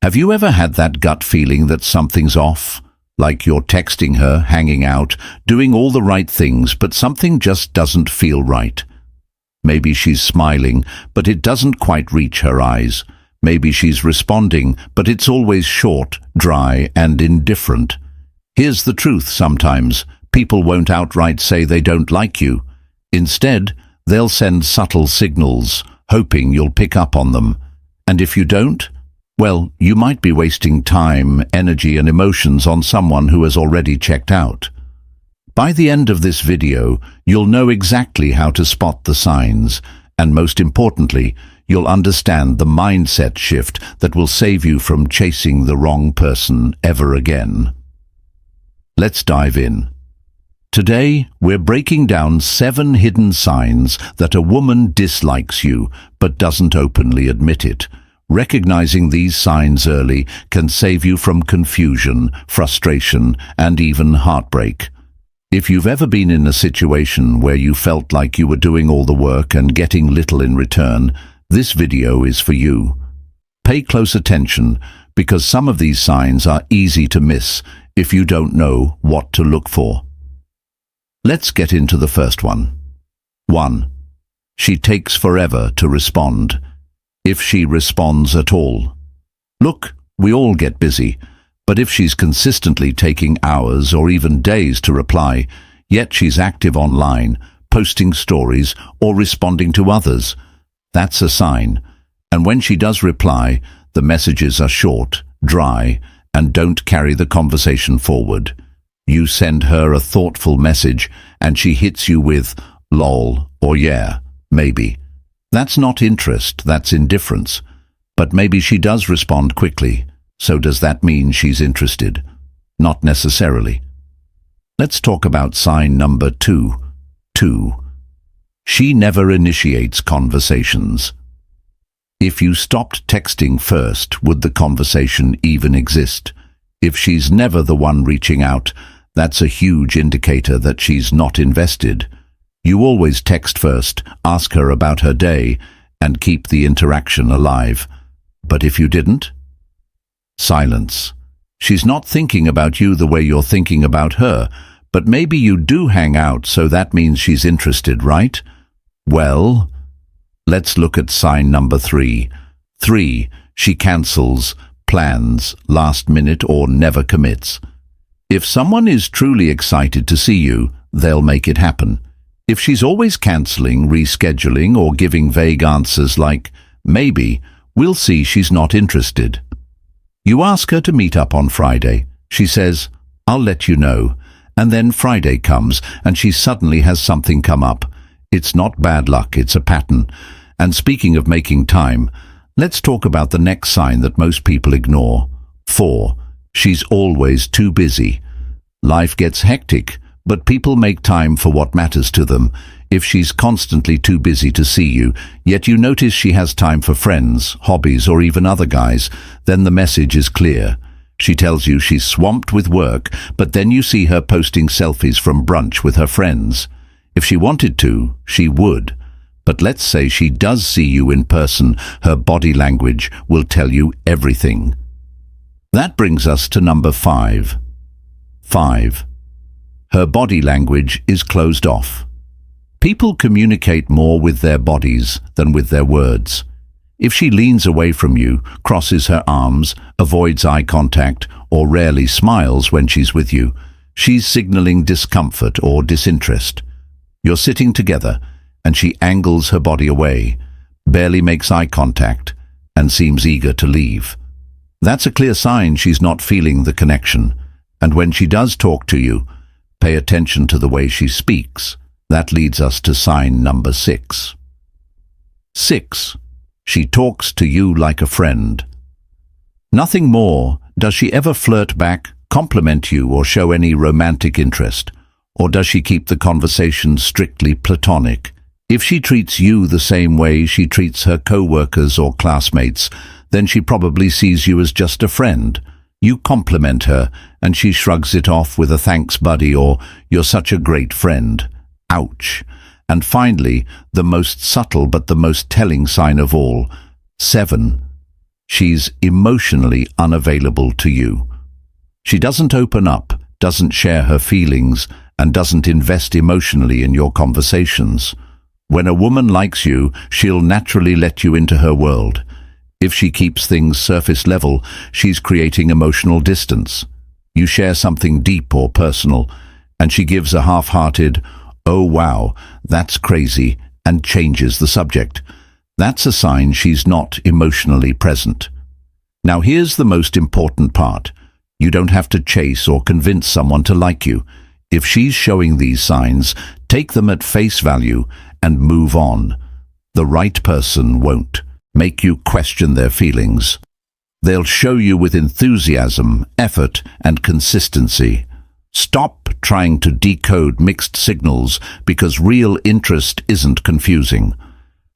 Have you ever had that gut feeling that something's off? Like you're texting her, hanging out, doing all the right things, but something just doesn't feel right. Maybe she's smiling, but it doesn't quite reach her eyes. Maybe she's responding, but it's always short, dry, and indifferent. Here's the truth: sometimes people won't outright say they don't like you. Instead, they'll send subtle signals, hoping you'll pick up on them. And if you don't, well, you might be wasting time, energy, and emotions on someone who has already checked out. By the end of this video, you'll know exactly how to spot the signs, and most importantly, you'll understand the mindset shift that will save you from chasing the wrong person ever again. Let's dive in. Today, we're breaking down 7 hidden signs that a woman dislikes you but doesn't openly admit it. Recognizing these signs early can save you from confusion, frustration, and even heartbreak. If you've ever been in a situation where you felt like you were doing all the work and getting little in return, this video is for you. Pay close attention, because some of these signs are easy to miss if you don't know what to look for. Let's get into the first one. 1. She takes forever to respond. If she responds at all. Look, we all get busy, but if she's consistently taking hours or even days to reply, yet she's active online, posting stories or responding to others, that's a sign. And when she does reply, the messages are short, dry, and don't carry the conversation forward. You send her a thoughtful message and she hits you with lol or yeah, maybe. That's not interest, that's indifference. But maybe she does respond quickly, so does that mean she's interested? Not necessarily. Let's talk about sign number 2. 2. She never initiates conversations. If you stopped texting first, would the conversation even exist? If she's never the one reaching out, that's a huge indicator that she's not invested. You always text first, ask her about her day, and keep the interaction alive. But if you didn't? Silence. She's not thinking about you the way you're thinking about her, but maybe you do hang out, so that means she's interested, right? Well, let's look at sign number 3. 3. She cancels, plans, last minute, or never commits. If someone is truly excited to see you, they'll make it happen. If she's always cancelling, rescheduling, or giving vague answers like, maybe, we'll see, she's not interested. You ask her to meet up on Friday. She says, I'll let you know. And then Friday comes and she suddenly has something come up. It's not bad luck, it's a pattern. And speaking of making time, let's talk about the next sign that most people ignore. 4. She's always too busy. Life gets hectic, but people make time for what matters to them. If she's constantly too busy to see you, yet you notice she has time for friends, hobbies, or even other guys, then the message is clear. She tells you she's swamped with work, but then you see her posting selfies from brunch with her friends. If she wanted to, she would. But let's say she does see you in person, her body language will tell you everything. That brings us to number 5. 5. Her body language is closed off. People communicate more with their bodies than with their words. If she leans away from you, crosses her arms, avoids eye contact, or rarely smiles when she's with you, she's signaling discomfort or disinterest. You're sitting together, and she angles her body away, barely makes eye contact, and seems eager to leave. That's a clear sign she's not feeling the connection. And when she does talk to you, pay attention to the way she speaks. That leads us to sign number 6. 6. She talks to you like a friend. Nothing more. Does she ever flirt back, compliment you, or show any romantic interest? Or does she keep the conversation strictly platonic? If she treats you the same way she treats her co-workers or classmates, then she probably sees you as just a friend. You compliment her, and she shrugs it off with a thanks buddy or you're such a great friend. Ouch. And finally, the most subtle but the most telling sign of all, 7. She's emotionally unavailable to you. She doesn't open up, doesn't share her feelings, and doesn't invest emotionally in your conversations. When a woman likes you, she'll naturally let you into her world. If she keeps things surface level, she's creating emotional distance. You share something deep or personal, and she gives a half-hearted, "Oh wow, that's crazy," and changes the subject. That's a sign she's not emotionally present. Now here's the most important part. You don't have to chase or convince someone to like you. If she's showing these signs, take them at face value and move on. The right person won't make you question their feelings. They'll show you with enthusiasm, effort, and consistency. Stop trying to decode mixed signals because real interest isn't confusing.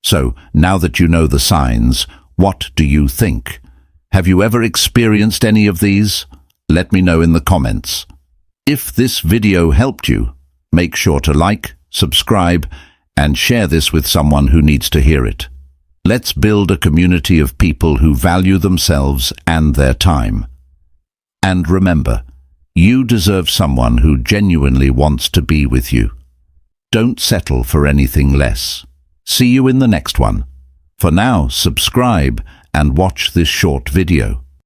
So, now that you know the signs, what do you think? Have you ever experienced any of these? Let me know in the comments. If this video helped you, make sure to like, subscribe, and share this with someone who needs to hear it. Let's build a community of people who value themselves and their time. And remember, you deserve someone who genuinely wants to be with you. Don't settle for anything less. See you in the next one. For now, subscribe and watch this short video.